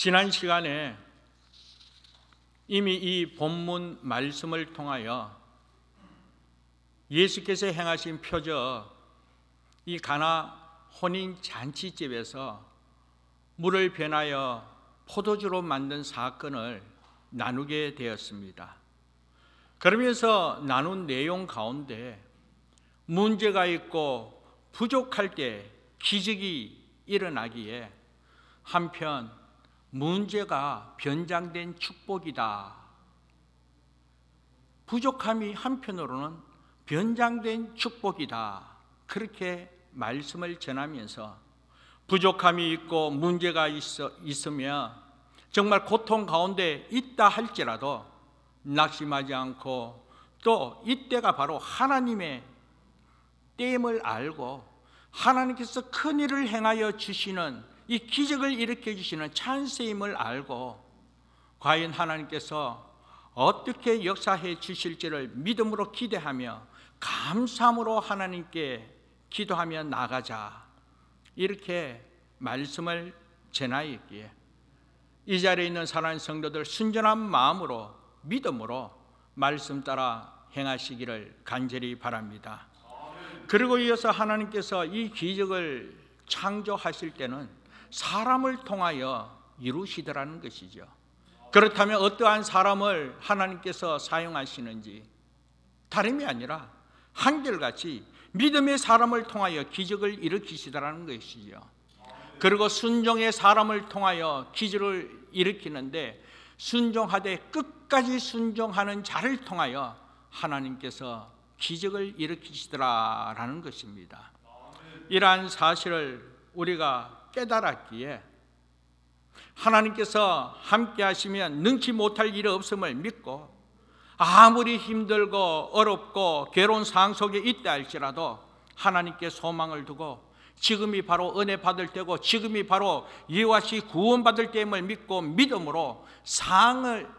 지난 시간에 이미 이 본문 말씀을 통하여 예수께서 행하신 표적, 이 가나 혼인 잔치집에서 물을 변하여 포도주로 만든 사건을 나누게 되었습니다. 그러면서 나눈 내용 가운데 문제가 있고 부족할 때 기적이 일어나기에 한편 문제가 변장된 축복이다, 부족함이 한편으로는 변장된 축복이다, 그렇게 말씀을 전하면서 부족함이 있고 문제가 있으며 정말 고통 가운데 있다 할지라도 낙심하지 않고 또 이때가 바로 하나님의 때임을 알고 하나님께서 큰 일을 행하여 주시는, 이 기적을 일으켜 주시는 찬스임을 알고 과연 하나님께서 어떻게 역사해 주실지를 믿음으로 기대하며 감사함으로 하나님께 기도하며 나가자, 이렇게 말씀을 전하였기에 이 자리에 있는 사랑하는 성도들 순전한 마음으로 믿음으로 말씀 따라 행하시기를 간절히 바랍니다. 그리고 이어서 하나님께서 이 기적을 창조하실 때는 사람을 통하여 이루시더라는 것이죠. 그렇다면 어떠한 사람을 하나님께서 사용하시는지 다름이 아니라 한결같이 믿음의 사람을 통하여 기적을 일으키시더라는 것이죠. 그리고 순종의 사람을 통하여 기적을 일으키는데 순종하되 끝까지 순종하는 자를 통하여 하나님께서 기적을 일으키시더라라는 것입니다. 이러한 사실을 우리가 깨달았기에 하나님께서 함께 하시면 능치 못할 일이 없음을 믿고 아무리 힘들고 어렵고 괴로운 상황 속에 있다 할지라도 하나님께 소망을 두고 지금이 바로 은혜 받을 때고 지금이 바로 이와 같이 구원받을 때임을 믿고 믿음으로 상황을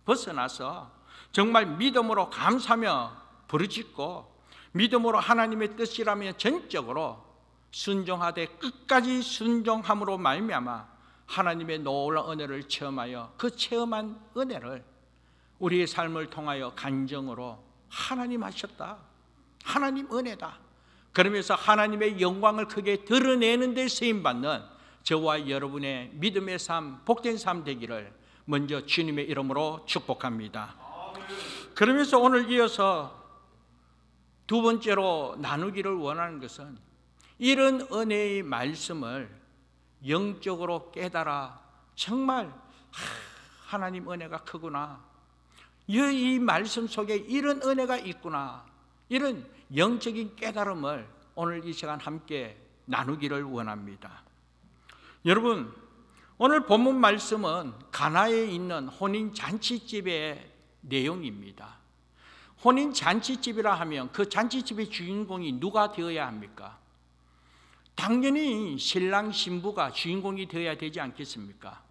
벗어나서 정말 믿음으로 감사하며 부르짖고 믿음으로 하나님의 뜻이라면 전적으로 순종하되 끝까지 순종함으로 말미암아 하나님의 놀라운 은혜를 체험하여 그 체험한 은혜를 우리의 삶을 통하여 간증으로 하나님 하셨다, 하나님 은혜다, 그러면서 하나님의 영광을 크게 드러내는 데 쓰임받는 저와 여러분의 믿음의 삶, 복된 삶 되기를 먼저 주님의 이름으로 축복합니다. 그러면서 오늘 이어서 두 번째로 나누기를 원하는 것은 이런 은혜의 말씀을 영적으로 깨달아 정말 하나님 은혜가 크구나, 이 말씀 속에 이런 은혜가 있구나, 이런 영적인 깨달음을 오늘 이 시간 함께 나누기를 원합니다. 여러분, 오늘 본문 말씀은 가나에 있는 혼인 잔치집의 내용입니다. 혼인 잔치집이라 하면 그 잔치집의 주인공이 누가 되어야 합니까? 당연히 신랑 신부가 주인공이 되어야 되지 않겠습니까?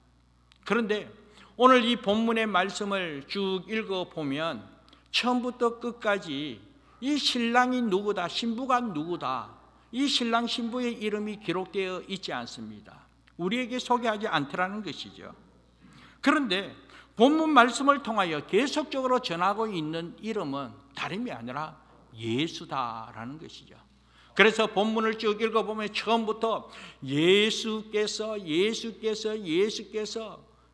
그런데 오늘 이 본문의 말씀을 쭉 읽어보면 처음부터 끝까지 이 신랑이 누구다, 신부가 누구다, 이 신랑 신부의 이름이 기록되어 있지 않습니다. 우리에게 소개하지 않더라는 것이죠. 그런데 본문 말씀을 통하여 계속적으로 전하고 있는 이름은 다름이 아니라 예수다라는 것이죠. 그래서 본문을 쭉 읽어보면 처음부터 예수께서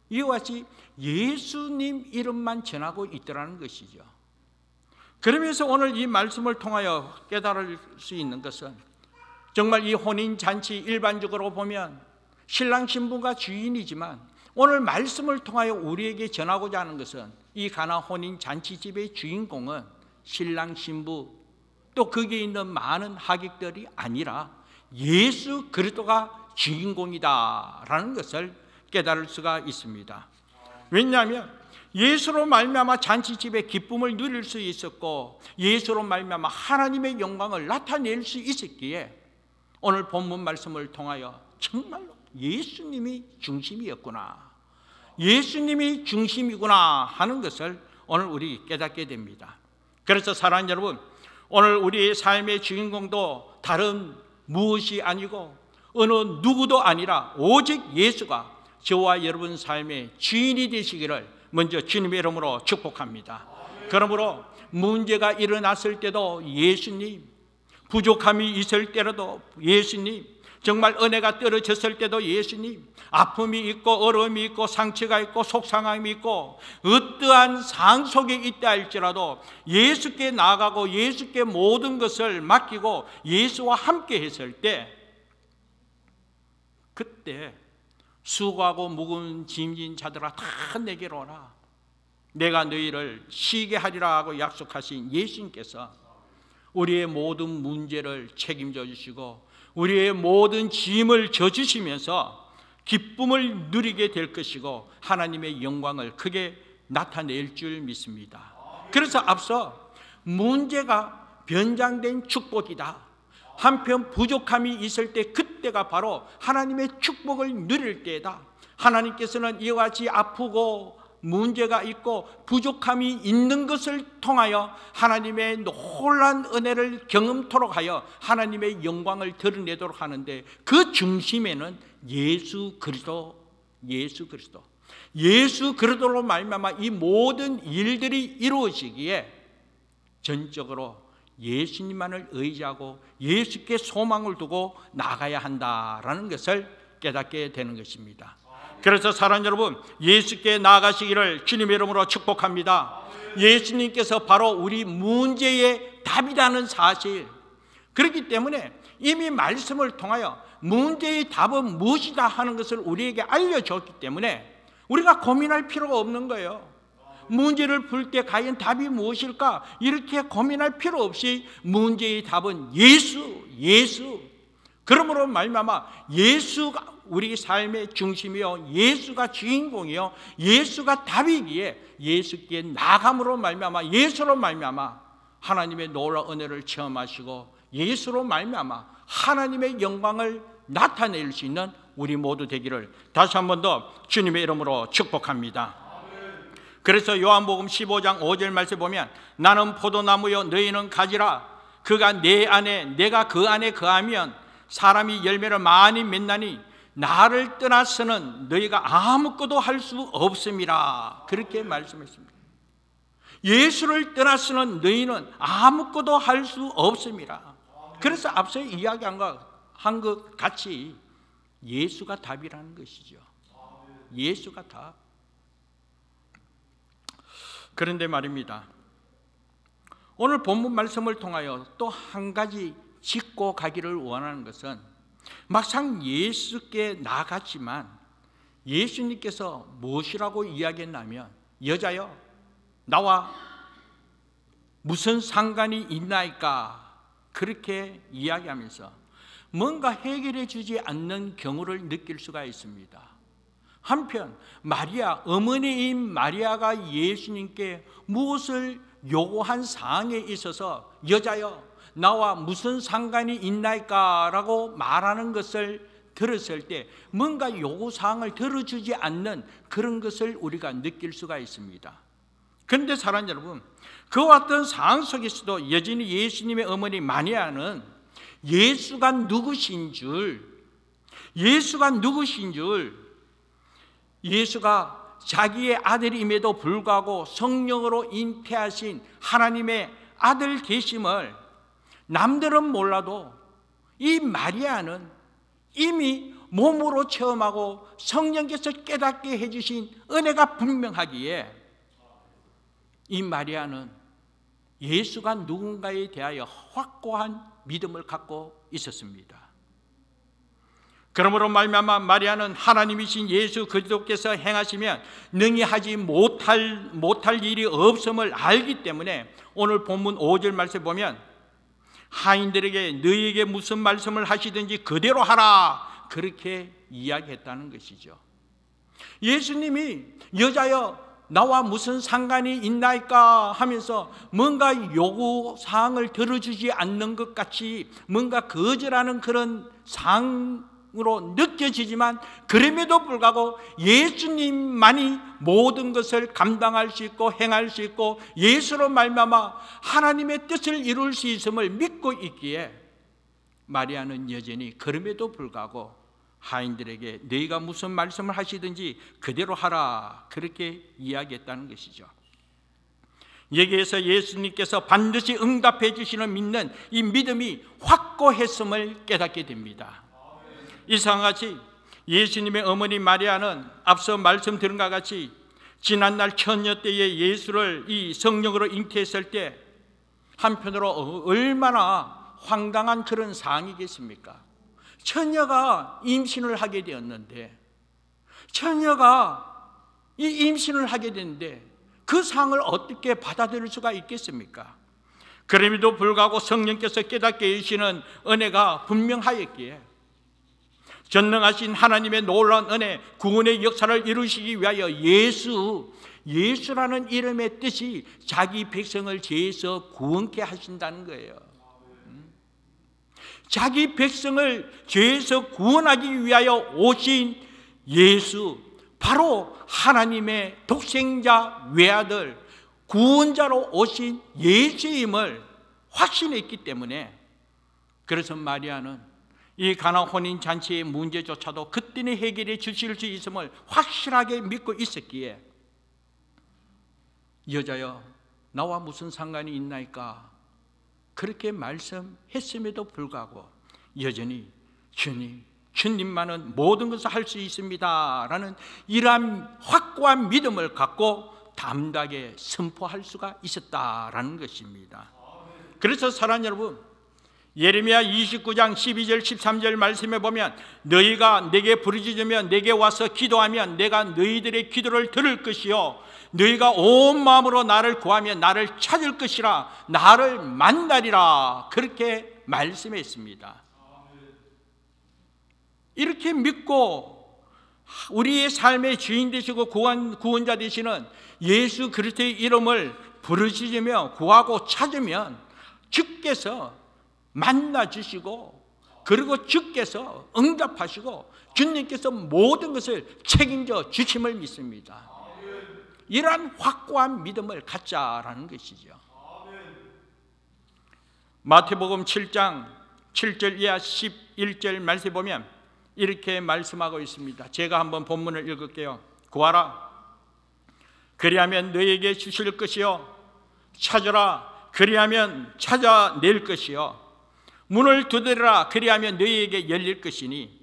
이와 같이 예수님 이름만 전하고 있더라는 것이죠. 그러면서 오늘 이 말씀을 통하여 깨달을 수 있는 것은 정말 이 혼인잔치 일반적으로 보면 신랑 신부가 주인이지만 오늘 말씀을 통하여 우리에게 전하고자 하는 것은 이 가나 혼인잔치집의 주인공은 신랑 신부 또 거기에 있는 많은 하객들이 아니라 예수 그리스도가 주인공이다라는 것을 깨달을 수가 있습니다. 왜냐하면 예수로 말미암아 잔치집의 기쁨을 누릴 수 있었고 예수로 말미암아 하나님의 영광을 나타낼 수 있었기에 오늘 본문 말씀을 통하여 정말로 예수님이 중심이었구나, 예수님이 중심이구나 하는 것을 오늘 우리 깨닫게 됩니다. 그래서 사랑하는 여러분, 오늘 우리의 삶의 주인공도 다른 무엇이 아니고 어느 누구도 아니라 오직 예수가 저와 여러분 삶의 주인이 되시기를 먼저 주님의 이름으로 축복합니다. 그러므로 문제가 일어났을 때도 예수님, 부족함이 있을 때라도 예수님, 정말 은혜가 떨어졌을 때도 예수님, 아픔이 있고 어려움이 있고 상처가 있고 속상함이 있고 어떠한 상황 속에 있다 할지라도 예수께 나아가고 예수께 모든 것을 맡기고 예수와 함께 했을 때, 그때 수고하고 무거운 짐진 자들아 다 내게로 오라, 내가 너희를 쉬게 하리라 하고 약속하신 예수님께서 우리의 모든 문제를 책임져 주시고 우리의 모든 짐을 져주시면서 기쁨을 누리게 될 것이고 하나님의 영광을 크게 나타낼 줄 믿습니다. 그래서 앞서 문제가 변장된 축복이다, 한편 부족함이 있을 때 그때가 바로 하나님의 축복을 누릴 때다. 하나님께서는 이와 같이 아프고 문제가 있고 부족함이 있는 것을 통하여 하나님의 놀라운 은혜를 경험토록 하여 하나님의 영광을 드러내도록 하는데, 그 중심에는 예수 그리스도로 말미암아 이 모든 일들이 이루어지기에 전적으로 예수님만을 의지하고 예수께 소망을 두고 나가야 한다라는 것을 깨닫게 되는 것입니다. 그래서 사랑하는 여러분, 예수께 나아가시기를 주님의 이름으로 축복합니다. 예수님께서 바로 우리 문제의 답이라는 사실, 그렇기 때문에 이미 말씀을 통하여 문제의 답은 무엇이다 하는 것을 우리에게 알려줬기 때문에 우리가 고민할 필요가 없는 거예요. 문제를 풀 때 과연 답이 무엇일까? 이렇게 고민할 필요 없이 문제의 답은 예수. 그러므로 말미암아 예수가 우리 삶의 중심이요, 예수가 주인공이요, 예수가 답이기에 예수께 나감으로 말미암아 예수로 말미암아 하나님의 놀라운 은혜를 체험하시고 예수로 말미암아 하나님의 영광을 나타낼 수 있는 우리 모두 되기를 다시 한 번 더 주님의 이름으로 축복합니다. 그래서 요한복음 15장 5절 말씀에 보면 나는 포도나무요 너희는 가지라, 그가 내 안에 내가 그 안에 거하면 사람이 열매를 많이 맺나니 나를 떠나서는 너희가 아무것도 할 수 없음이라, 그렇게 말씀했습니다. 예수를 떠나서는 너희는 아무것도 할 수 없음이라. 그래서 앞서 이야기한 것 같이 예수가 답이라는 것이죠. 예수가 답. 그런데 말입니다, 오늘 본문 말씀을 통하여 또 한 가지 짚고 가기를 원하는 것은, 막상 예수께 나갔지만 예수님께서 무엇이라고 이야기했냐면, 여자여 나와 무슨 상관이 있나이까, 그렇게 이야기하면서 뭔가 해결해 주지 않는 경우를 느낄 수가 있습니다. 한편 마리아, 어머니인 마리아가 예수님께 무엇을 요구한 사항에 있어서 여자여 나와 무슨 상관이 있나이까 라고 말하는 것을 들었을 때 뭔가 요구사항을 들어주지 않는 그런 것을 우리가 느낄 수가 있습니다. 그런데 사랑하는 여러분, 그와 같은 상황 속에서도 여전히 예수님의 어머니 마리아는 예수가 누구신 줄, 예수가 자기의 아들임에도 불구하고 성령으로 잉태하신 하나님의 아들 되심을 남들은 몰라도 이 마리아는 이미 몸으로 체험하고 성령께서 깨닫게 해주신 은혜가 분명하기에 이 마리아는 예수가 누군가에 대하여 확고한 믿음을 갖고 있었습니다. 그러므로 말미암아 마리아는 하나님이신 예수 그리스도께서 행하시면 능히 하지 못할 일이 없음을 알기 때문에 오늘 본문 5절 말씀에 보면 하인들에게 너희에게 무슨 말씀을 하시든지 그대로 하라, 그렇게 이야기했다는 것이죠. 예수님이 여자여 나와 무슨 상관이 있나이까 하면서 뭔가 요구사항을 들어주지 않는 것 같이 뭔가 거절하는 그런 상황으로 느껴지지만, 그럼에도 불구하고 예수님만이 모든 것을 감당할 수 있고 행할 수 있고 예수로 말미암아 하나님의 뜻을 이룰 수 있음을 믿고 있기에 마리아는 여전히 그럼에도 불구하고 하인들에게 너희가 무슨 말씀을 하시든지 그대로 하라, 그렇게 이야기했다는 것이죠. 여기에서 예수님께서 반드시 응답해 주시는 믿는 이 믿음이 확고했음을 깨닫게 됩니다. 이상과 같이 예수님의 어머니 마리아는 앞서 말씀드린 것과 같이 지난날 천녀 때에 예수를 이 성령으로 잉태했을 때 한편으로 얼마나 황당한 그런 상황이겠습니까? 처녀가 임신을 하게 되었는데, 처녀가 이 임신을 하게 됐는데 그 상을 어떻게 받아들일 수가 있겠습니까? 그럼에도 불구하고 성령께서 깨닫게 해주시는 은혜가 분명하였기에 전능하신 하나님의 놀라운 은혜, 구원의 역사를 이루시기 위하여 예수라는 이름의 뜻이 자기 백성을 죄에서 구원케 하신다는 거예요. 자기 백성을 죄에서 구원하기 위하여 오신 예수, 바로 하나님의 독생자 외아들 구원자로 오신 예수임을 확신했기 때문에, 그래서 마리아는 이 가나 혼인잔치의 문제조차도 그때는 해결해 주실 수 있음을 확실하게 믿고 있었기에 여자여 나와 무슨 상관이 있나이까 그렇게 말씀했음에도 불구하고 여전히 주님만은 모든 것을 할 수 있습니다 라는 이러한 확고한 믿음을 갖고 담대하게 선포할 수가 있었다라는 것입니다. 그래서 사랑하는 여러분, 예레미야 29장 12절 13절 말씀에 보면 너희가 내게 부르짖으면 내게 와서 기도하면 내가 너희들의 기도를 들을 것이요 너희가 온 마음으로 나를 구하면 나를 찾을 것이라 나를 만나리라, 그렇게 말씀했습니다. 이렇게 믿고 우리의 삶의 주인 되시고 구원자 되시는 예수 그리스도의 이름을 부르짖으며 구하고 찾으면 주께서 만나주시고, 그리고 주께서 응답하시고 주님께서 모든 것을 책임져 주심을 믿습니다. 이러한 확고한 믿음을 갖자라는 것이죠. 마태복음 7장 7절 이하 11절 말씀에 보면 이렇게 말씀하고 있습니다. 제가 한번 본문을 읽을게요. 구하라 그리하면 너희에게 주실 것이요 찾으라 그리하면 찾아낼 것이요 문을 두드리라 그리하면 너희에게 열릴 것이니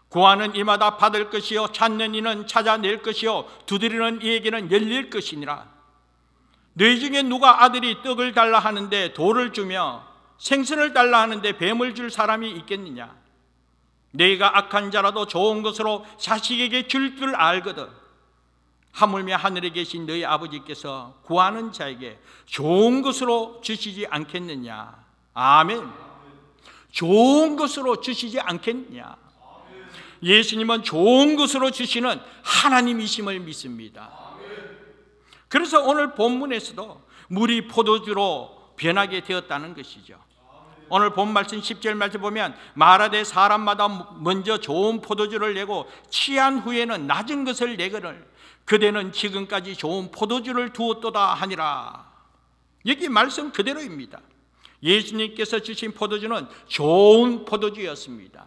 구하는 이마다 받을 것이요 찾는 이는 찾아낼 것이요 두드리는 이에게는 열릴 것이니라. 너희 중에 누가 아들이 떡을 달라 하는데 돌을 주며 생선을 달라 하는데 뱀을 줄 사람이 있겠느냐? 너희가 악한 자라도 좋은 것으로 자식에게 줄 줄 알거든 하물며 하늘에 계신 너희 아버지께서 구하는 자에게 좋은 것으로 주시지 않겠느냐? 아멘. 좋은 것으로 주시지 않겠느냐? 예수님은 좋은 것으로 주시는 하나님이심을 믿습니다. 그래서 오늘 본문에서도 물이 포도주로 변하게 되었다는 것이죠. 오늘 본 말씀 10절 말씀 보면 말하되 사람마다 먼저 좋은 포도주를 내고 취한 후에는 낮은 것을 내거늘 그대는 지금까지 좋은 포도주를 두었도다 하니라. 여기 말씀 그대로입니다. 예수님께서 주신 포도주는 좋은 포도주였습니다.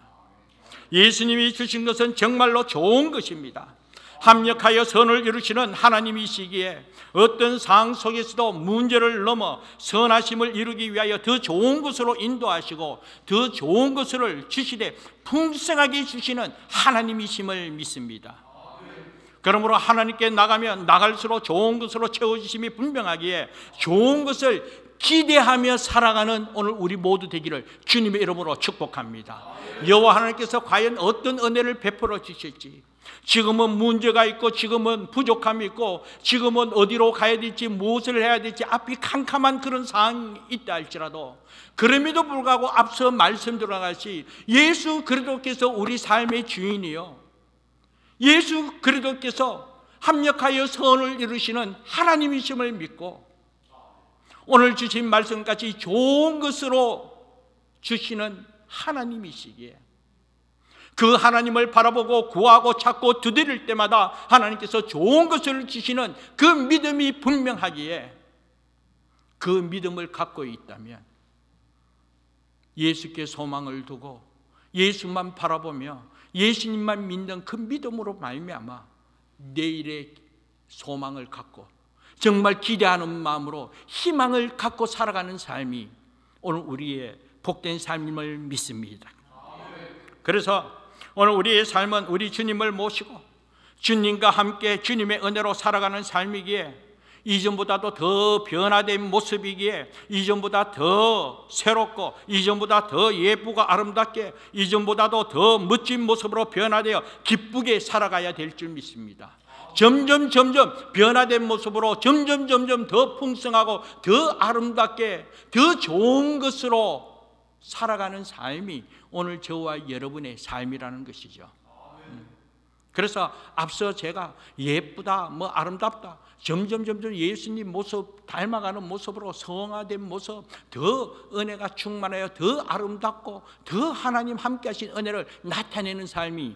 예수님이 주신 것은 정말로 좋은 것입니다. 합력하여 선을 이루시는 하나님이시기에 어떤 상황 속에서도 문제를 넘어 선하심을 이루기 위하여 더 좋은 것으로 인도하시고 더 좋은 것을 주시되 풍성하게 주시는 하나님이심을 믿습니다. 그러므로 하나님께 나가면 나갈수록 좋은 것으로 채워주심이 분명하기에 좋은 것을 기대하며 살아가는 오늘 우리 모두 되기를 주님의 이름으로 축복합니다. 여호와 하나님께서 과연 어떤 은혜를 베풀어 주실지, 지금은 문제가 있고 지금은 부족함이 있고 지금은 어디로 가야 될지 무엇을 해야 될지 앞이 캄캄한 그런 상황이 있다 할지라도 그럼에도 불구하고 앞서 말씀드린 것이 예수 그리스도께서 우리 삶의 주인이요 예수 그리스도께서 합력하여 선을 이루시는 하나님이심을 믿고 오늘 주신 말씀까지 좋은 것으로 주시는 하나님이시기에 그 하나님을 바라보고 구하고 찾고 두드릴 때마다 하나님께서 좋은 것을 주시는 그 믿음이 분명하기에 그 믿음을 갖고 있다면 예수께 소망을 두고 예수만 바라보며 예수님만 믿는 그 믿음으로 말미암아 내일의 소망을 갖고 정말 기대하는 마음으로 희망을 갖고 살아가는 삶이 오늘 우리의 복된 삶임을 믿습니다. 그래서 오늘 우리의 삶은 우리 주님을 모시고 주님과 함께 주님의 은혜로 살아가는 삶이기에 이전보다도 더 변화된 모습이기에 이전보다 더 새롭고 이전보다 더 예쁘고 아름답게 이전보다도 더 멋진 모습으로 변화되어 기쁘게 살아가야 될 줄 믿습니다. 점점 변화된 모습으로 점점 더 풍성하고 더 아름답게 더 좋은 것으로 살아가는 삶이 오늘 저와 여러분의 삶이라는 것이죠. 그래서 앞서 제가 예쁘다, 아름답다, 점점 예수님 모습 닮아가는 모습으로 성화된 모습, 더 은혜가 충만하여 더 아름답고 더 하나님 함께 하신 은혜를 나타내는 삶이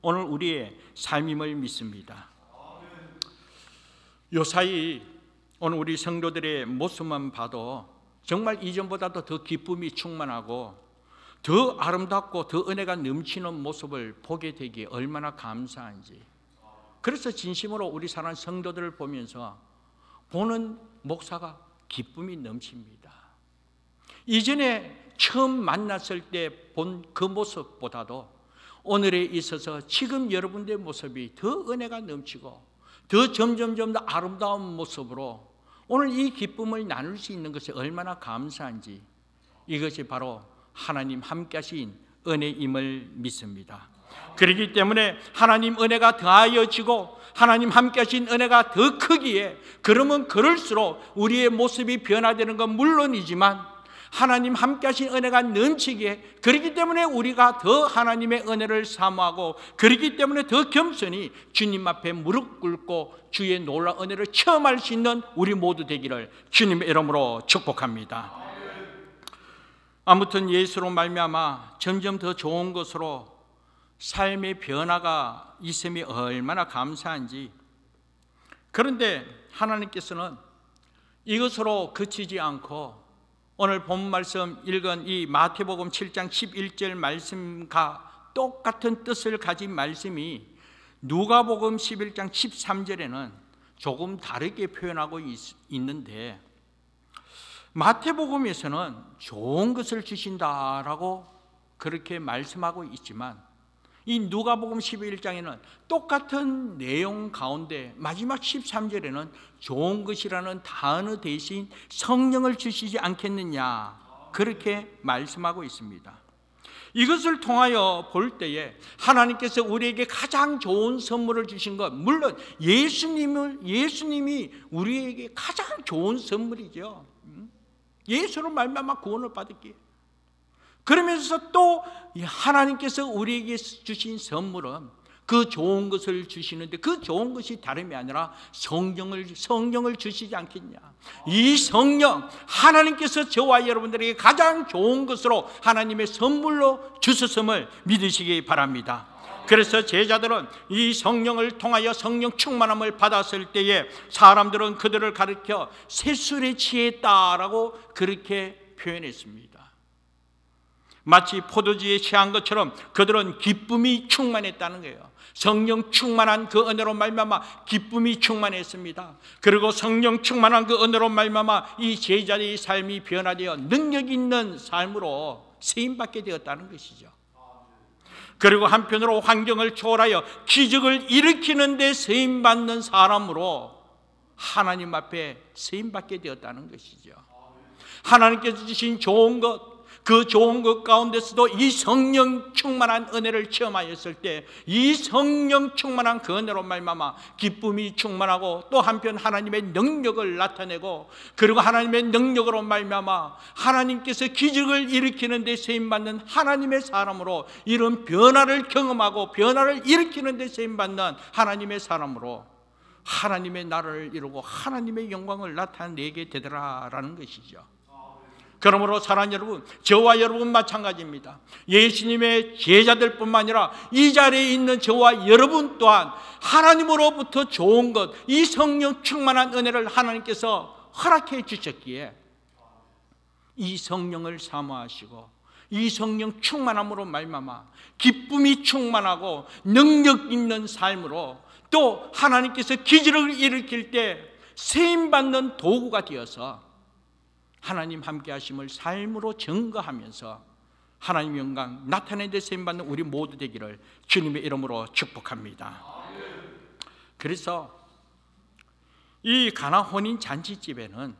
오늘 우리의 삶임을 믿습니다. 요사이 오늘 우리 성도들의 모습만 봐도 정말 이전보다도 더 기쁨이 충만하고 더 아름답고 더 은혜가 넘치는 모습을 보게 되기에 얼마나 감사한지. 그래서 진심으로 우리 사랑하는 성도들을 보면서 보는 목사가 기쁨이 넘칩니다. 이전에 처음 만났을 때 본 그 모습보다도 오늘에 있어서 지금 여러분들의 모습이 더 은혜가 넘치고 더 점점 더 아름다운 모습으로 오늘 이 기쁨을 나눌 수 있는 것이 얼마나 감사한지, 이것이 바로 하나님 함께 하신 은혜임을 믿습니다. 그렇기 때문에 하나님 은혜가 더하여지고 하나님 함께 하신 은혜가 더 크기에, 그러면 그럴수록 우리의 모습이 변화되는 건 물론이지만 하나님 함께 하신 은혜가 넘치기에, 그렇기 때문에 우리가 더 하나님의 은혜를 사모하고, 그렇기 때문에 더 겸손히 주님 앞에 무릎 꿇고 주의 놀라운 은혜를 체험할 수 있는 우리 모두 되기를 주님의 이름으로 축복합니다. 아무튼 예수로 말미암아 점점 더 좋은 것으로 삶의 변화가 있음이 얼마나 감사한지. 그런데 하나님께서는 이것으로 그치지 않고 오늘 본 말씀 읽은 이 마태복음 7장 11절 말씀과 똑같은 뜻을 가진 말씀이 누가복음 11장 13절에는 조금 다르게 표현하고 있는데, 마태복음에서는 좋은 것을 주신다라고 그렇게 말씀하고 있지만 이 누가복음 11장에는 똑같은 내용 가운데 마지막 13절에는 좋은 것이라는 단어 대신 성령을 주시지 않겠느냐, 그렇게 말씀하고 있습니다. 이것을 통하여 볼 때에 하나님께서 우리에게 가장 좋은 선물을 주신 것, 물론 예수님이 우리에게 가장 좋은 선물이죠. 예수로 말미암아 구원을 받았기에. 그러면서 또 하나님께서 우리에게 주신 선물은 그 좋은 것을 주시는데, 그 좋은 것이 다름이 아니라 성령을 주시지 않겠냐. 이 성령, 하나님께서 저와 여러분들에게 가장 좋은 것으로 하나님의 선물로 주셨음을 믿으시기 바랍니다. 그래서 제자들은 이 성령을 통하여 성령 충만함을 받았을 때에 사람들은 그들을 가리켜 새술에 취했다라고 그렇게 표현했습니다. 마치 포도주에 취한 것처럼 그들은 기쁨이 충만했다는 거예요. 성령 충만한 그 은혜로 말미암아 기쁨이 충만했습니다. 그리고 성령 충만한 그 은혜로 말미암아 이 제자들의 삶이 변화되어 능력 있는 삶으로 쓰임받게 되었다는 것이죠. 그리고 한편으로 환경을 초월하여 기적을 일으키는 데 쓰임받는 사람으로 하나님 앞에 쓰임받게 되었다는 것이죠. 하나님께서 주신 좋은 것, 그 좋은 것 가운데서도 이 성령 충만한 은혜를 체험하였을 때 이 성령 충만한 그 은혜로 말미암아 기쁨이 충만하고, 또 한편 하나님의 능력을 나타내고, 그리고 하나님의 능력으로 말미암아 하나님께서 기적을 일으키는 데 쓰임받는 하나님의 사람으로, 이런 변화를 경험하고 변화를 일으키는 데 쓰임받는 하나님의 사람으로 하나님의 나라를 이루고 하나님의 영광을 나타내게 되더라라는 것이죠. 그러므로 사랑하는 여러분, 저와 여러분 마찬가지입니다. 예수님의 제자들뿐만 아니라 이 자리에 있는 저와 여러분 또한 하나님으로부터 좋은 것, 이 성령 충만한 은혜를 하나님께서 허락해 주셨기에 이 성령을 사모하시고 이 성령 충만함으로 말미암아 기쁨이 충만하고 능력 있는 삶으로 또 하나님께서 기적을 일으킬 때 쓰임받는 도구가 되어서 하나님 함께 하심을 삶으로 증거하면서 하나님 영광 나타내는 데 쓰임받는 우리 모두 되기를 주님의 이름으로 축복합니다. 그래서 이 가나 혼인 잔치집에는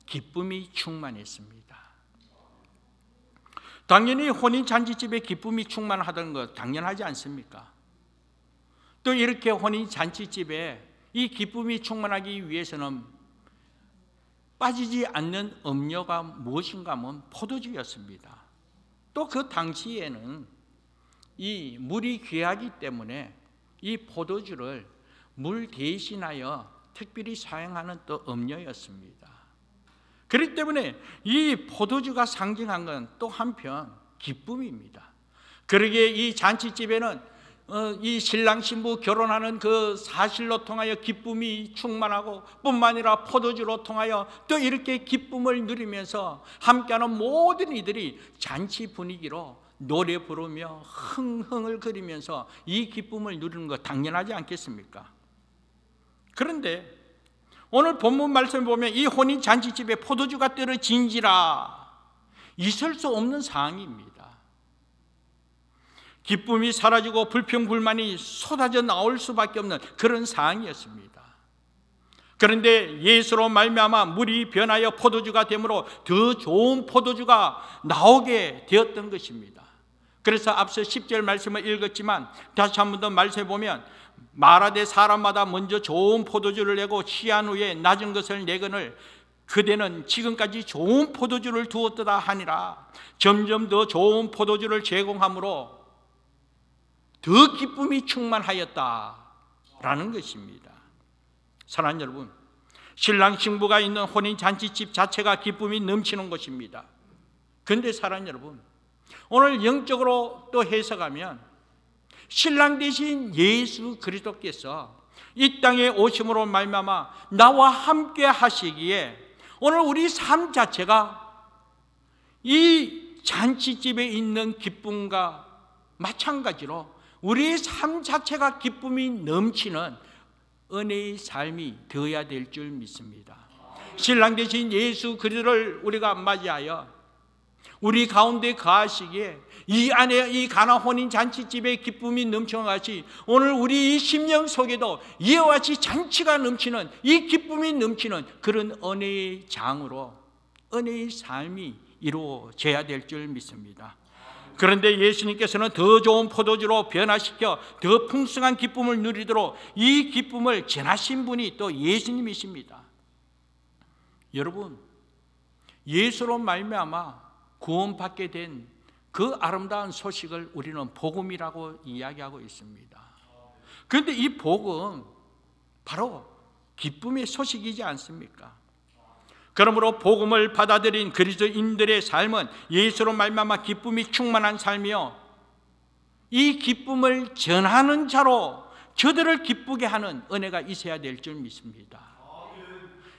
기쁨이 충만했습니다. 당연히 혼인 잔치집에 기쁨이 충만하다는 것 당연하지 않습니까? 또 이렇게 혼인 잔치집에 이 기쁨이 충만하기 위해서는 빠지지 않는 음료가 무엇인가 하면 포도주였습니다. 또 그 당시에는 이 물이 귀하기 때문에 이 포도주를 물 대신하여 특별히 사용하는 또 음료였습니다. 그렇기 때문에 이 포도주가 상징한 건 또 한편 기쁨입니다. 그러기에 이 잔치집에는 이 신랑 신부 결혼하는 그 사실로 통하여 기쁨이 충만하고 뿐만 아니라 포도주로 통하여 또 이렇게 기쁨을 누리면서 함께하는 모든 이들이 잔치 분위기로 노래 부르며 흥흥을 그리면서 이 기쁨을 누리는 것 당연하지 않겠습니까? 그런데 오늘 본문 말씀을 보면 이 혼인 잔치집에 포도주가 떨어진지라 있을 수 없는 상황입니다. 기쁨이 사라지고 불평불만이 쏟아져 나올 수밖에 없는 그런 상황이었습니다. 그런데 예수로 말미암아 물이 변하여 포도주가 되므로 더 좋은 포도주가 나오게 되었던 것입니다. 그래서 앞서 10절 말씀을 읽었지만 다시 한 번 더 말씀해 보면 말하되 사람마다 먼저 좋은 포도주를 내고 취한 후에 낮은 것을 내거늘 그대는 지금까지 좋은 포도주를 두었도다 하니라. 점점 더 좋은 포도주를 제공함으로 더 기쁨이 충만하였다라는 것입니다. 사랑하는 여러분, 신랑 신부가 있는 혼인 잔치집 자체가 기쁨이 넘치는 곳입니다. 그런데 사랑하는 여러분, 오늘 영적으로 또 해석하면 신랑 되신 예수 그리스도께서 이 땅에 오심으로 말미암아 나와 함께 하시기에 오늘 우리 삶 자체가 이 잔치집에 있는 기쁨과 마찬가지로 우리의 삶 자체가 기쁨이 넘치는 은혜의 삶이 되어야 될 줄 믿습니다. 신랑 되신 예수 그리스도를 우리가 맞이하여 우리 가운데 거하시기에 이 안에 이 가나 혼인 잔치집에 기쁨이 넘치는 것이 오늘 우리 심령 속에도 이와 같이 잔치가 넘치는 이 기쁨이 넘치는 그런 은혜의 장으로 은혜의 삶이 이루어져야 될 줄 믿습니다. 그런데 예수님께서는 더 좋은 포도주로 변화시켜 더 풍성한 기쁨을 누리도록 이 기쁨을 전하신 분이 또 예수님이십니다. 여러분, 예수로 말미암아 구원받게 된 그 아름다운 소식을 우리는 복음이라고 이야기하고 있습니다. 그런데 이 복음 바로 기쁨의 소식이지 않습니까? 그러므로 복음을 받아들인 그리스도인들의 삶은 예수로 말미암아 기쁨이 충만한 삶이요, 이 기쁨을 전하는 자로 저들을 기쁘게 하는 은혜가 있어야 될 줄 믿습니다.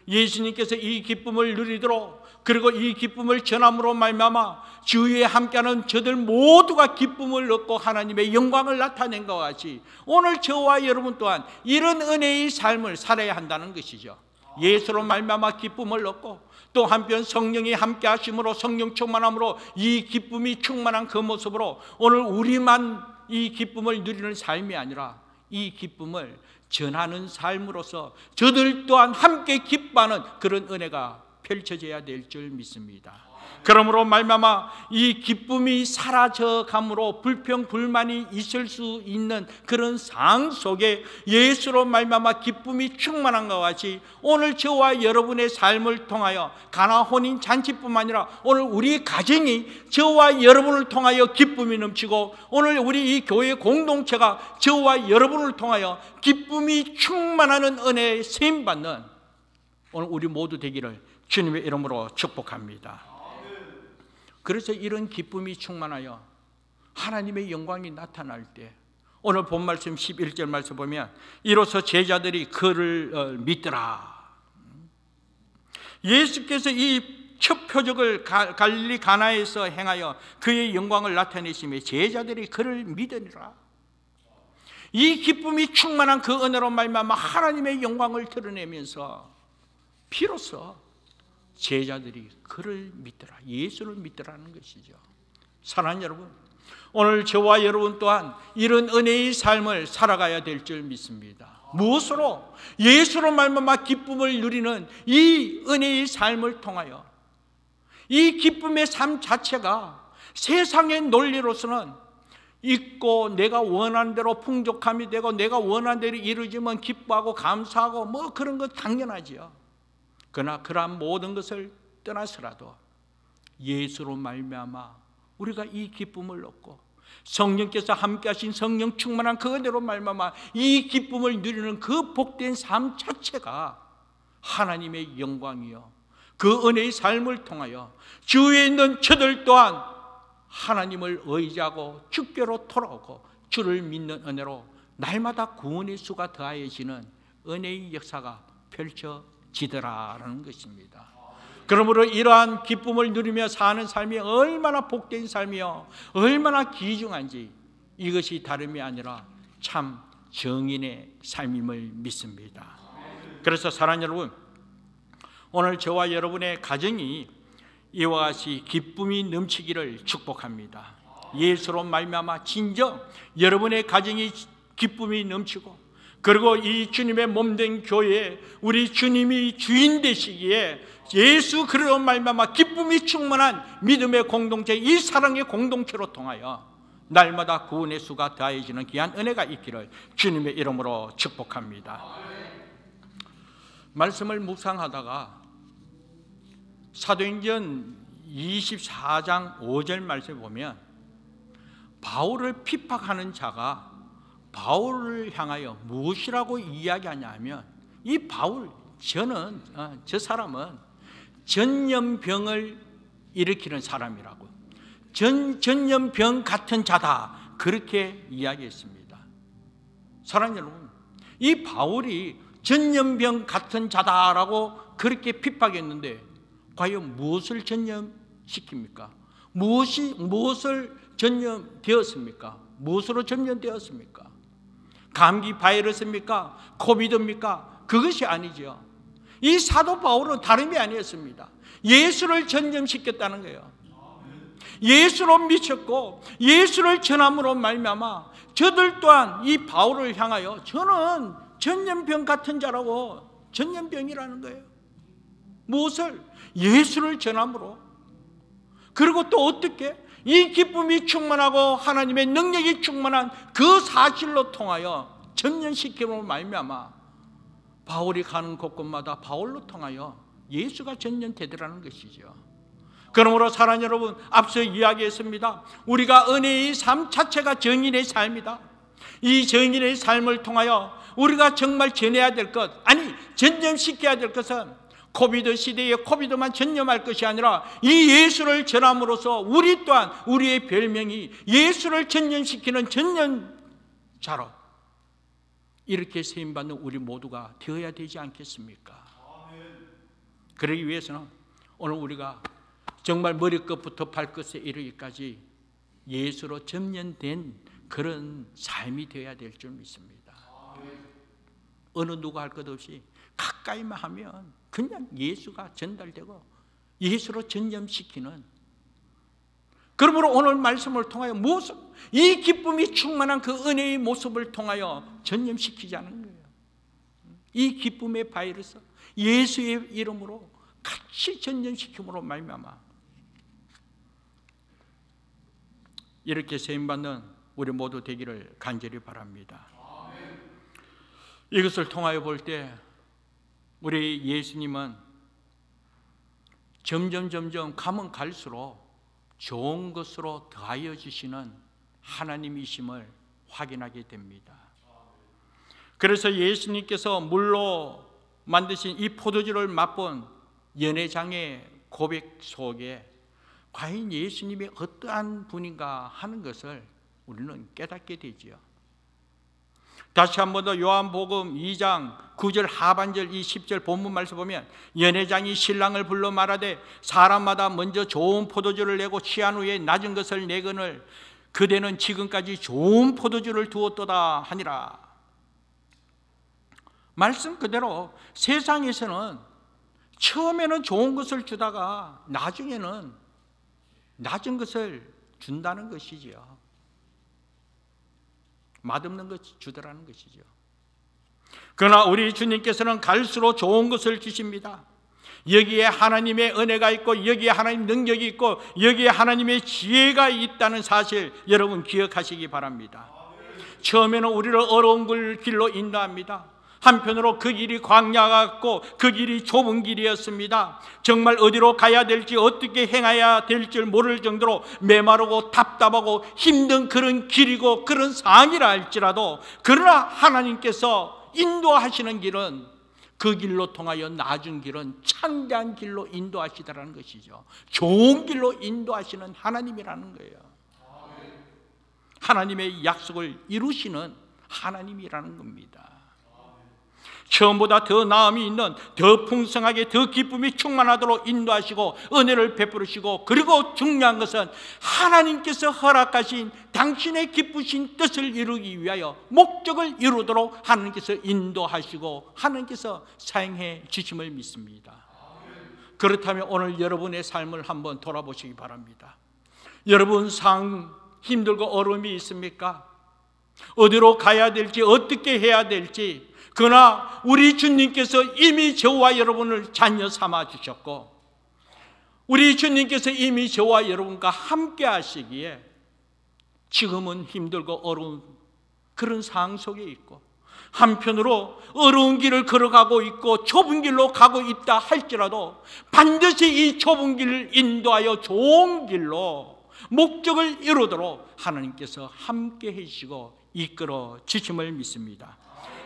예수님께서 이 기쁨을 누리도록 그리고 이 기쁨을 전함으로 말미암아 주위에 함께하는 저들 모두가 기쁨을 얻고 하나님의 영광을 나타낸 것 같이 오늘 저와 여러분 또한 이런 은혜의 삶을 살아야 한다는 것이죠. 예수로 말미암아 기쁨을 얻고 또 한편 성령이 함께 하심으로 성령 충만함으로 이 기쁨이 충만한 그 모습으로 오늘 우리만 이 기쁨을 누리는 삶이 아니라 이 기쁨을 전하는 삶으로서 저들 또한 함께 기뻐하는 그런 은혜가 펼쳐져야 될 줄 믿습니다. 그러므로 말미암아 이 기쁨이 사라져감으로 불평 불만이 있을 수 있는 그런 상황 속에 예수로 말미암아 기쁨이 충만한 것 같이 오늘 저와 여러분의 삶을 통하여 가나 혼인 잔치뿐만 아니라 오늘 우리 가정이 저와 여러분을 통하여 기쁨이 넘치고 오늘 우리 이 교회 공동체가 저와 여러분을 통하여 기쁨이 충만하는 은혜에 쓰임받는 오늘 우리 모두 되기를 주님의 이름으로 축복합니다. 그래서 이런 기쁨이 충만하여 하나님의 영광이 나타날 때 오늘 본 말씀 11절 말씀 보면 이로써 제자들이 그를 믿더라. 예수께서 이 첫 표적을 갈릴리 가나에서 행하여 그의 영광을 나타내시며 제자들이 그를 믿으니라. 이 기쁨이 충만한 그 은혜로 말미암아 하나님의 영광을 드러내면서 비로소 제자들이 그를 믿더라, 예수를 믿더라는 것이죠. 사랑하는 여러분, 오늘 저와 여러분 또한 이런 은혜의 삶을 살아가야 될 줄 믿습니다. 무엇으로? 예수로 말미암아 기쁨을 누리는 이 은혜의 삶을 통하여 이 기쁨의 삶 자체가 세상의 논리로서는 있고 내가 원하는 대로 풍족함이 되고 내가 원하는 대로 이루어지면 기뻐하고 감사하고 뭐 그런 거 당연하지요. 그러나 그러한 모든 것을 떠나서라도 예수로 말미암아 우리가 이 기쁨을 얻고 성령께서 함께 하신 성령 충만한 그 은혜로 말미암아 이 기쁨을 누리는 그 복된 삶 자체가 하나님의 영광이요, 그 은혜의 삶을 통하여 주위에 있는 저들 또한 하나님을 의지하고 주께로 돌아오고 주를 믿는 은혜로 날마다 구원의 수가 더하여지는 은혜의 역사가 펼쳐지더라라는 것입니다. 그러므로 이러한 기쁨을 누리며 사는 삶이 얼마나 복된 삶이요, 얼마나 귀중한지 이것이 다름이 아니라 참 정인의 삶임을 믿습니다. 그래서 사랑하는 여러분, 오늘 저와 여러분의 가정이 이와 같이 기쁨이 넘치기를 축복합니다. 예수로 말미암아 진정 여러분의 가정이 기쁨이 넘치고, 그리고 이 주님의 몸된 교회에 우리 주님이 주인 되시기에 예수 그리스도로 말미암아 기쁨이 충만한 믿음의 공동체, 이 사랑의 공동체로 통하여 날마다 구원의 수가 더해지는 귀한 은혜가 있기를 주님의 이름으로 축복합니다. 말씀을 묵상하다가 사도행전 24장 5절 말씀에 보면 바울을 핍박하는 자가 바울을 향하여 무엇이라고 이야기하냐 하면, 이 바울, 저 사람은 전염병을 일으키는 사람이라고, 전염병 같은 자다, 그렇게 이야기했습니다. 사랑하는 여러분, 이 바울이 전염병 같은 자다라고 그렇게 핍박했는데 과연 무엇을 전염시킵니까? 무엇을 전염되었습니까? 무엇으로 전염되었습니까? 감기 바이러스입니까? 코비드입니까? 그것이 아니죠. 이 사도 바울은 다름이 아니었습니다. 예수를 전염시켰다는 거예요. 예수로 미쳤고 예수를 전함으로 말미암아 저들 또한 이 바울을 향하여 저는 전염병 같은 자라고, 전염병이라는 거예요. 무엇을? 예수를 전함으로. 그리고 또 어떻게? 이 기쁨이 충만하고 하나님의 능력이 충만한 그 사실로 통하여 전염시킴으로 말미암아 바울이 가는 곳곳마다 바울로 통하여 예수가 전염되더라는 것이죠. 그러므로 사랑하는 여러분, 앞서 이야기했습니다. 우리가 은혜의 삶 자체가 정인의 삶이다. 이 정인의 삶을 통하여 우리가 정말 전해야 될 것, 아니 전염시켜야 될 것은 코비드 시대에 코비드만 전염할 것이 아니라 이 예수를 전함으로써 우리 또한 우리의 별명이 예수를 전염시키는 전염자로 이렇게 세임받는 우리 모두가 되어야 되지 않겠습니까? 그러기 위해서는 오늘 우리가 정말 머리끝부터 발끝에 이르기까지 예수로 점령된 그런 삶이 되어야 될 줄 믿습니다. 어느 누가 할 것 없이 가까이만 하면 그냥 예수가 전달되고 예수로 전염시키는, 그러므로 오늘 말씀을 통하여 무엇을, 이 기쁨이 충만한 그 은혜의 모습을 통하여 전염시키자는 거예요. 이 기쁨의 바이러스 예수의 이름으로 같이 전염시킴으로 말미암아 이렇게 세임받는 우리 모두 되기를 간절히 바랍니다. 이것을 통하여 볼 때 우리 예수님은 점점 가면 갈수록 좋은 것으로 더하여 주시는 하나님이심을 확인하게 됩니다. 그래서 예수님께서 물로 만드신 이 포도주를 맛본 연회장의 고백 속에 과연 예수님이 어떠한 분인가 하는 것을 우리는 깨닫게 되지요. 다시 한 번 더 요한복음 2장 9절 하반절 이 10절 본문 말씀 보면 연회장이 신랑을 불러 말하되 사람마다 먼저 좋은 포도주를 내고 취한 후에 낮은 것을 내거늘 그대는 지금까지 좋은 포도주를 두었도다 하니라. 말씀 그대로 세상에서는 처음에는 좋은 것을 주다가 나중에는 낮은 것을 준다는 것이지요. 맛없는 것 주더라는 것이죠. 그러나 우리 주님께서는 갈수록 좋은 것을 주십니다. 여기에 하나님의 은혜가 있고 여기에 하나님 능력이 있고 여기에 하나님의 지혜가 있다는 사실 여러분 기억하시기 바랍니다. 처음에는 우리를 어려운 길로 인도합니다. 한편으로 그 길이 광야 같고 그 길이 좁은 길이었습니다. 정말 어디로 가야 될지 어떻게 행해야 될지 모를 정도로 메마르고 답답하고 힘든 그런 길이고 그런 상황이라 할지라도 그러나 하나님께서 인도하시는 길은 그 길로 통하여 나중 길은 창대한 길로 인도하시더라는 것이죠. 좋은 길로 인도하시는 하나님이라는 거예요. 하나님의 약속을 이루시는 하나님이라는 겁니다. 처음보다 더 나음이 있는 더 풍성하게 더 기쁨이 충만하도록 인도하시고 은혜를 베풀으시고 그리고 중요한 것은 하나님께서 허락하신 당신의 기쁘신 뜻을 이루기 위하여 목적을 이루도록 하나님께서 인도하시고 하나님께서 사용해 주심을 믿습니다. 그렇다면 오늘 여러분의 삶을 한번 돌아보시기 바랍니다. 여러분 상 힘들고 어려움이 있습니까? 어디로 가야 될지 어떻게 해야 될지 그러나 우리 주님께서 이미 저와 여러분을 자녀 삼아 주셨고 우리 주님께서 이미 저와 여러분과 함께 하시기에 지금은 힘들고 어려운 그런 상황 속에 있고 한편으로 어려운 길을 걸어가고 있고 좁은 길로 가고 있다 할지라도 반드시 이 좁은 길을 인도하여 좋은 길로 목적을 이루도록 하나님께서 함께 해주시고 이끌어 주심을 믿습니다.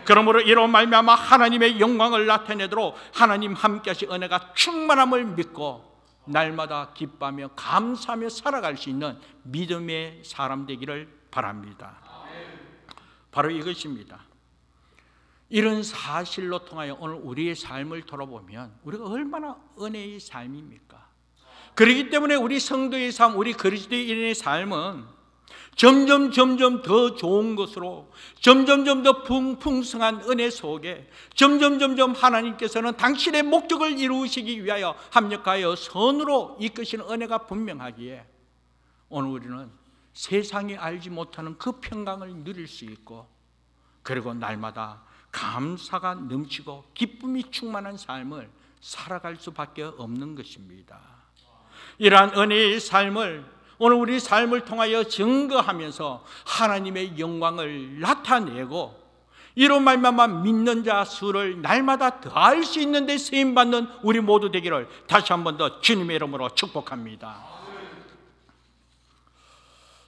그러므로 이로 말미암아 하나님의 영광을 나타내도록 하나님 함께 하신 은혜가 충만함을 믿고 날마다 기뻐하며 감사하며 살아갈 수 있는 믿음의 사람 되기를 바랍니다. 바로 이것입니다. 이런 사실로 통하여 오늘 우리의 삶을 돌아보면 우리가 얼마나 은혜의 삶입니까? 그렇기 때문에 우리 성도의 삶, 우리 그리스도인의 삶은 점점 더 좋은 것으로 점점 더 풍성한 은혜 속에 점점 하나님께서는 당신의 목적을 이루시기 위하여 합력하여 선으로 이끄시는 은혜가 분명하기에 오늘 우리는 세상이 알지 못하는 그 평강을 누릴 수 있고 그리고 날마다 감사가 넘치고 기쁨이 충만한 삶을 살아갈 수밖에 없는 것입니다. 이러한 은혜의 삶을 오늘 우리 삶을 통하여 증거하면서 하나님의 영광을 나타내고 이로 말미암아 믿는 자 수를 날마다 더할 수 있는 데 쓰임받는 우리 모두 되기를 다시 한 번 더 주님의 이름으로 축복합니다.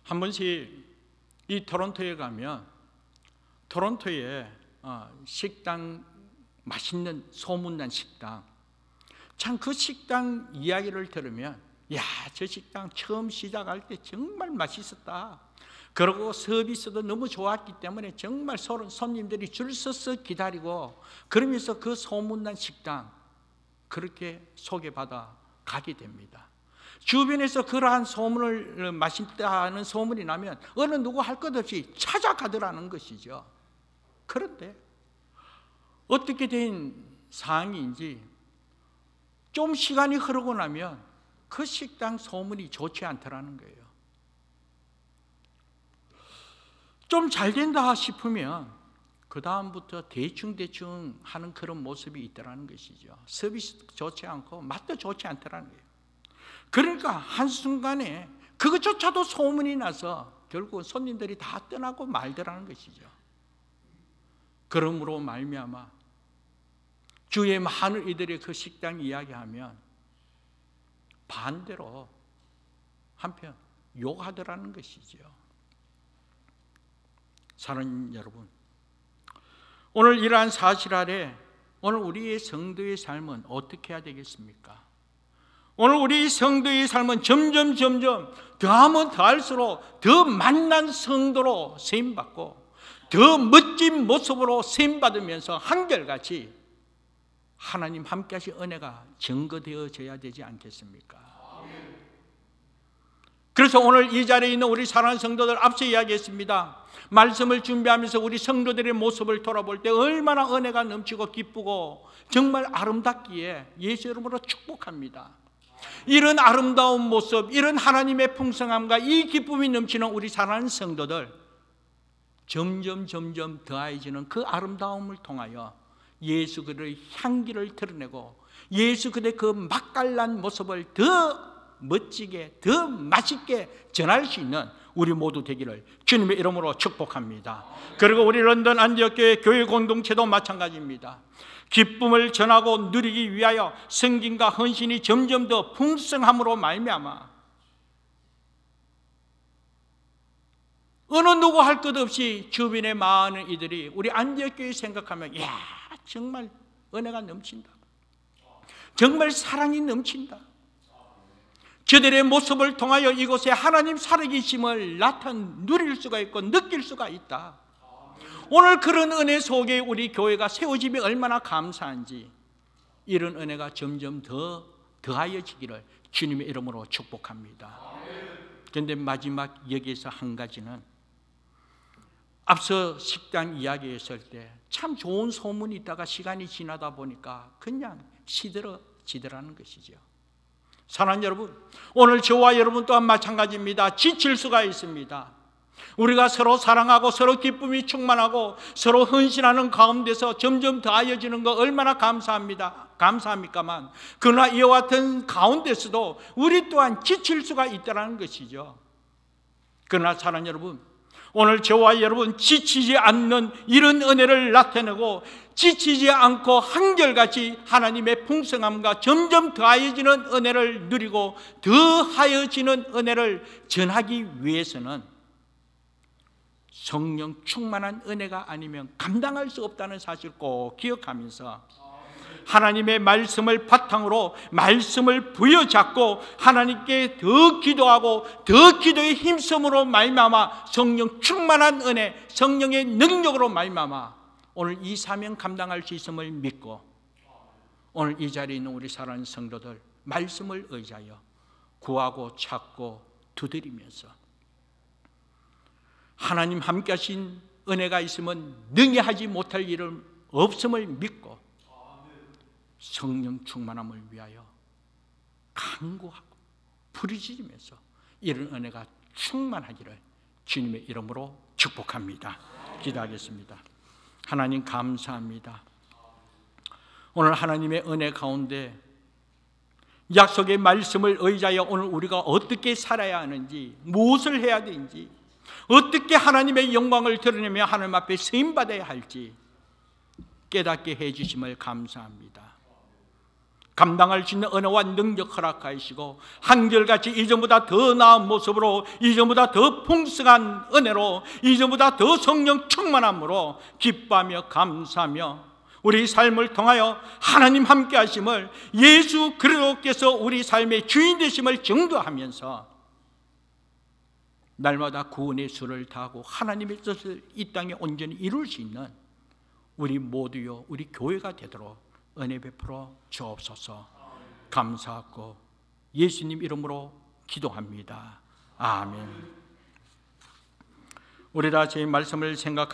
한 번씩 이 토론토에 가면 토론토에 식당 맛있는 소문난 식당 참 그 식당 이야기를 들으면 야, 저 식당 처음 시작할 때 정말 맛있었다. 그리고 서비스도 너무 좋았기 때문에 정말 손님들이 줄 서서 기다리고 그러면서 그 소문난 식당 그렇게 소개받아 가게 됩니다. 주변에서 그러한 소문을 맛있다는 소문이 나면 어느 누구 할 것 없이 찾아가더라는 것이죠. 그런데 어떻게 된 상황인지 좀 시간이 흐르고 나면 그 식당 소문이 좋지 않더라는 거예요. 좀 잘 된다 싶으면 그 다음부터 대충 하는 그런 모습이 있더라는 것이죠. 서비스도 좋지 않고 맛도 좋지 않더라는 거예요. 그러니까 한순간에 그것조차도 소문이 나서 결국은 손님들이 다 떠나고 말더라는 것이죠. 그러므로 말미암아 주의 많은 이들의 그 식당 이야기하면 반대로 한편 욕하더라는 것이죠. 사랑하는 여러분, 오늘 이러한 사실 아래 오늘 우리의 성도의 삶은 어떻게 해야 되겠습니까? 오늘 우리 성도의 삶은 점점 더하면 더할수록 더 만난 성도로 세임받고 더 멋진 모습으로 쓰임받으면서 한결같이 하나님 함께 하신 은혜가 증거되어져야 되지 않겠습니까? 그래서 오늘 이 자리에 있는 우리 사랑하는 성도들, 앞서 이야기했습니다. 말씀을 준비하면서 우리 성도들의 모습을 돌아볼 때 얼마나 은혜가 넘치고 기쁘고 정말 아름답기에 예수 이름으로 축복합니다. 이런 아름다운 모습, 이런 하나님의 풍성함과 이 기쁨이 넘치는 우리 사랑하는 성도들, 점점 더해지는 그 아름다움을 통하여 예수 그리스도의 향기를 드러내고 예수 그리스도의 그 맛깔난 모습을 더 멋지게, 더 맛있게 전할 수 있는 우리 모두 되기를 주님의 이름으로 축복합니다. 그리고 우리 런던 안디옥교회 교회 공동체도 마찬가지입니다. 기쁨을 전하고 누리기 위하여 성김과 헌신이 점점 더 풍성함으로 말미암아 어느 누구 할 것 없이 주변의 많은 이들이 우리 안디옥교회 생각하면, 이야, 정말 은혜가 넘친다, 정말 사랑이 넘친다, 저들의 모습을 통하여 이곳에 하나님 살아계심을 누릴 수가 있고 느낄 수가 있다. 오늘 그런 은혜 속에 우리 교회가 세워짐이 얼마나 감사한지, 이런 은혜가 점점 더하여지기를 주님의 이름으로 축복합니다. 그런데 마지막 여기에서 한 가지는, 앞서 식당 이야기했을 때 참 좋은 소문이 있다가 시간이 지나다 보니까 그냥 시들어지더라는 것이죠. 사랑하는 여러분, 오늘 저와 여러분 또한 마찬가지입니다. 지칠 수가 있습니다. 우리가 서로 사랑하고 서로 기쁨이 충만하고 서로 헌신하는 가운데서 점점 더하여지는 거 얼마나 감사합니까만, 그러나 이와 같은 가운데서도 우리 또한 지칠 수가 있다는 것이죠. 그러나 사랑하는 여러분, 오늘 저와 여러분 지치지 않는 이런 은혜를 나타내고 지치지 않고 한결같이 하나님의 풍성함과 점점 더하여지는 은혜를 누리고 더하여지는 은혜를 전하기 위해서는 성령 충만한 은혜가 아니면 감당할 수 없다는 사실을 꼭 기억하면서 하나님의 말씀을 바탕으로 말씀을 부여잡고 하나님께 더 기도하고 더 기도의 힘쓰므로 말미암아 성령 충만한 은혜, 성령의 능력으로 말미암아 오늘 이 사명 감당할 수 있음을 믿고, 오늘 이 자리에 있는 우리 사랑하는 성도들, 말씀을 의지하여 구하고 찾고 두드리면서 하나님 함께 하신 은혜가 있으면 능히 하지 못할 일은 없음을 믿고 성령 충만함을 위하여 간구하고 부르짖으면서 이런 은혜가 충만하기를 주님의 이름으로 축복합니다. 기도하겠습니다. 하나님 감사합니다. 오늘 하나님의 은혜 가운데 약속의 말씀을 의지하여 오늘 우리가 어떻게 살아야 하는지, 무엇을 해야 되는지, 어떻게 하나님의 영광을 드러내며 하나님 앞에 쓰임받아야 할지 깨닫게 해주심을 감사합니다. 감당할 수 있는 은혜와 능력 허락하시고 한결같이 이전보다 더 나은 모습으로, 이전보다 더 풍성한 은혜로, 이전보다 더 성령 충만함으로 기뻐하며 감사하며 우리 삶을 통하여 하나님 함께 하심을, 예수 그리스도께서 우리 삶의 주인 되심을 증거하면서 날마다 구원의 수를 다하고 하나님의 뜻을 이 땅에 온전히 이룰 수 있는 우리 모두요, 우리 교회가 되도록 은혜 베풀어 주옵소서. 감사하고 예수님 이름으로 기도합니다. 아멘. 우리 다 제 말씀을 생각하며